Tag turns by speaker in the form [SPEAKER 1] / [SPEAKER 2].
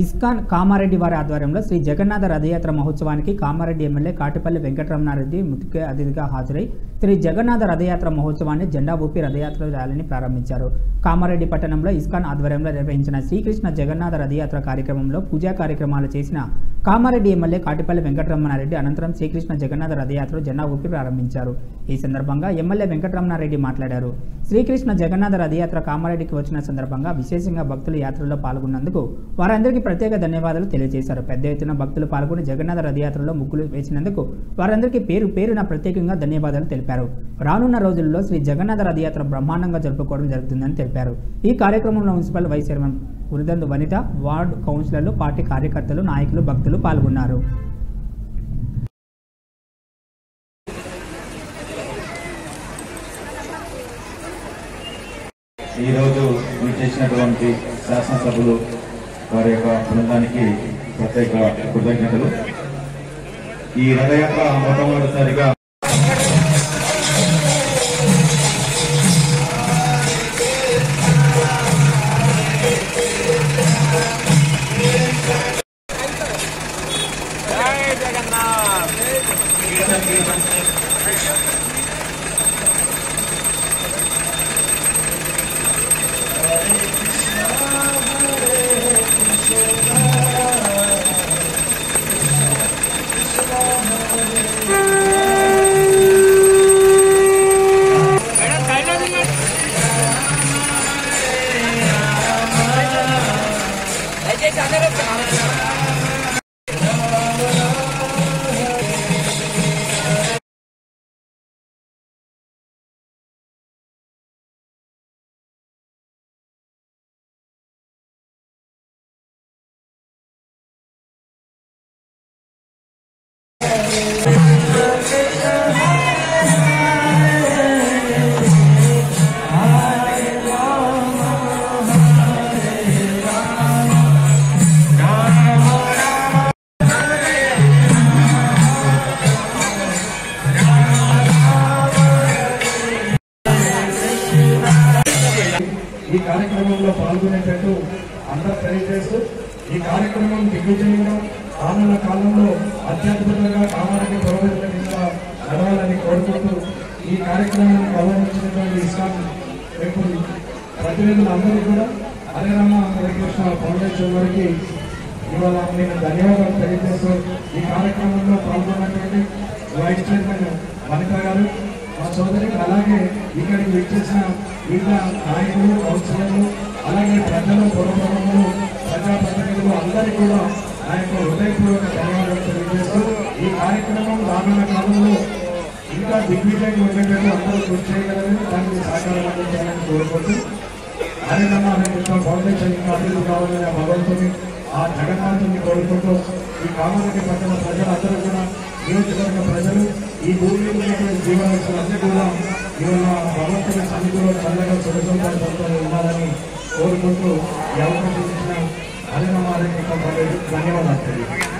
[SPEAKER 1] ISKCON Kamareddy వారి ఆధ్వర్యంలో శ్రీ జగన్నాథ రథయాత్ర మహోత్సవానికి కామారెడ్డి ఎమ్మెల్యే కాటిపల్లి వెంకటరమణారెడ్డి ముఖ్య అతిథిగా హాజరై శ్రీ జగన్నాథ రథయాత్ర మహోత్సవాన్ని జెండా ఊపి రథయాత్ర ర్యాలీని ప్రారంభించారు. కామారెడ్డి పట్టణంలో ఇస్కాన్ ఆధ్వర్యంలో నిర్వహించిన శ్రీకృష్ణ జగన్నాథ రథయాత్ర కార్యక్రమంలో పూజా కార్యక్రమాలు చేసిన కామారెడ్డి ఎమ్మెల్యే కాటిపల్లి వెంకటరమణారెడ్డి అనంతరం శ్రీకృష్ణ జగన్నాథ రథయాత్ర జెండా ఊపి ప్రారంభించారు. ఈ సందర్భంగా ఎమ్మెల్యే వెంకటరమణారెడ్డి మాట్లాడారు. శ్రీకృష్ణ జగన్నాథ రథయాత్ర కామారెడ్డికి వచ్చిన సందర్భంగా విశేషంగా భక్తులు యాత్రలో పాల్గొన్నందుకు వారందరికీ ప్రత్యేక ధన్యవాదాలు తెలియజేశారు. పెద్ద ఎత్తున భక్తులు పాల్గొని జగన్నాథ రథయాత్రలో ముగ్గులు వేసినందుకు వారందరికీ పేరున ప్రత్యేకంగా ధన్యవాదాలు తెలిపారు. రానున్న రోజుల్లో శ్రీ జగన్నాథ రథయాత్ర బ్రహ్మాండంగా జరుపుకోవడం జరుగుతుందని తెలిపారు. ఈ కార్యక్రమంలో మున్సిపల్ వైస్ చైర్మన్ ఉరిదందు వనిత, వార్డు కౌన్సిలర్లు, పార్టీ కార్యకర్తలు, నాయకులు, భక్తులు పాల్గొన్నారు.
[SPEAKER 2] ఈరోజు చేసినటువంటి శాసనసభ్యులు వారి యొక్క బృందానికి ప్రత్యేక కృతజ్ఞతలు. ఈ రథయాత్ర మొట్టమొదటిసారిగా ఈ కార్యక్రమంలో పాల్గొనేటట్టు అందరూ తెలియజేస్తూ ఈ కార్యక్రమం దిగ్విజయంగా రానున్న కాలంలో అత్యద్భుతంగా కామారెడ్డి పురోగతిగా నడవాలని కోరుకుంటూ ఈ కార్యక్రమాన్ని గౌరవించినటువంటి ఇస్కాన్ టెంపుల్ ప్రతినిధులందరూ కూడా హరే రామ హరే కృష్ణ ఫౌండేషన్ వారికి ఇవాళ నేను ధన్యవాదాలు తెలియజేస్తూ ఈ కార్యక్రమంలో పాల్గొన్నటువంటి వైస్ చైర్మన్ వనిత గారు, మా సోదరికి, అలాగే ఇక్కడికి విచ్చేసిన వివిధ నాయకులు, కౌన్సిలర్లు, అలాగే ప్రజలు, పురప్రముఖులు, ప్రజాప్రతినిధులు అందరికీ కూడా నా యొక్క హృదయపూర్వక ధన్యవాదాలు తెలియజేస్తూ ఈ కార్యక్రమం రానున్న కాలంలో ఇంకా దిగ్విజయంగా ఉండేటట్టు అందరూ కృషి చేయగలరని, దానికి సహకారం అందించాలని కోరుకుంటూ హరే రామ హరే కృష్ణ ఫౌండేషన్ ఇంకా అభివృద్ధి కావాలని భగవంతుని, ఆ జగన్నాథుని కోరుకుంటూ ఈ కామారెడ్డి పట్టణ ప్రజలందరూ కూడా, నియోజకవర్గ ప్రజలు, ఈ భూమి జీవనస్తులందరూ కూడా ఇవాళ భగవంతుని సన్నిధిలో చల్లగా సురక్షితంగా ఉండాలని కోరుకుంటూ ఈ అవకాశం ఇచ్చిన హరే రామ హరే కృష్ణ ధన్యవాదాలు.